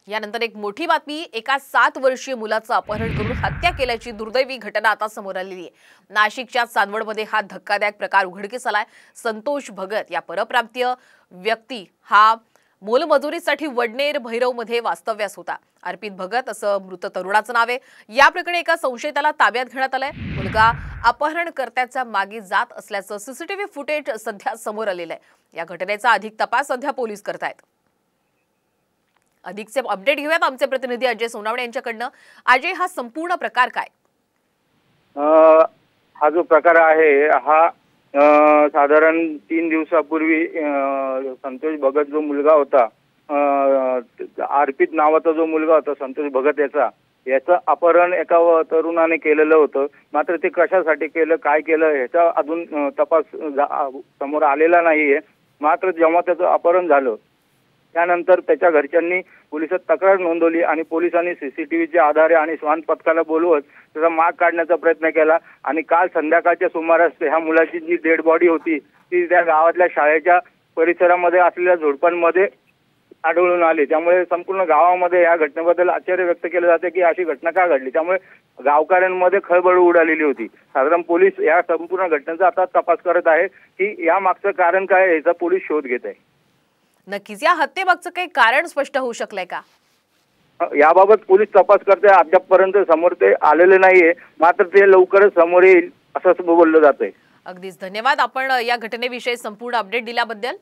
यानंतर एक मोठी बातमी, एका 7 वर्षीय मुलाचं अपहरण करून हत्या केल्याची दुर्दैवी घटना आता समोर आलेली आहे। नाशिकच्या चांदवडमध्ये हा धक्कादायक प्रकार उघडकीस आलाय। संतोष भगत या परप्रांतीय व्यक्ती हा मोलमजुरीसाठी वडनेर भैरवमध्ये वास्तव्यास होता। अर्पित भगत असं मृत तरुणाचं नाव आहे। या प्रकरणी एका संशयिताला ताब्यात घेण्यात आलंय। मुलगा अपहरणकर्त्याच्या मागे जात असल्याचं सीसीटीव्ही फुटेज सध्या समोर आलेलं आहे। या घटनेचा अधिक तपास सध्या पोलीस करतायत। अधिकचे अपडेट घेऊयात आमचे प्रतिनिधी अजय सोनावणे यांच्याकडनं। अजय, हा संपूर्ण प्रकार काय? हा जो प्रकार आहे हा साधारण 3 दिवसापूर्वी संतोष भगत जो मुलगा होता, अर्पित नावाचा जो मुलगा होता संतोष भगत याचं अपहरण एका तरुणाने केलेलं होतं। मात्र ते कशासाठी केलं, काय केलं ह्याचा अजून तपास समोर आलेला नाहीये। मात्र जेव्हा त्याचं अपहरण झालं त्यानंतर त्याच्या घरच्यांनी पोलिसात तक्रार नोंदवली आणि पोलिसांनी सीसीटीव्हीच्या आधारे आणि श्वान पथकाला बोलवत त्याचा माग काढण्याचा प्रयत्न केला। आणि काल संध्याकाळच्या सुमारास ह्या मुलाची जी डेड बॉडी होती ती त्या गावातल्या शाळेच्या परिसरामध्ये असलेल्या झोडपांमध्ये आढळून आली। त्यामुळे संपूर्ण गावामध्ये या घटनेबद्दल आश्चर्य व्यक्त केलं जाते की अशी घटना का घडली। त्यामुळे गावकऱ्यांमध्ये खळबळ उडालेली होती। साधारण पोलीस या संपूर्ण घटनेचा आता तपास करत आहे की या मागचं कारण काय याचा पोलीस शोध घेत आहे। नक्कीच या हत्येमागचं काही कारण स्पष्ट होऊ शकलंय का? याबाबत पोलीस तपास करते, अद्यापपर्यंत समोर ते आलेले नाहीये। मात्र ते लवकरच समोर येईल असं बोललं जातंय। अगदीच धन्यवाद आपण या घटनेविषयी संपूर्ण अपडेट दिल्याबद्दल।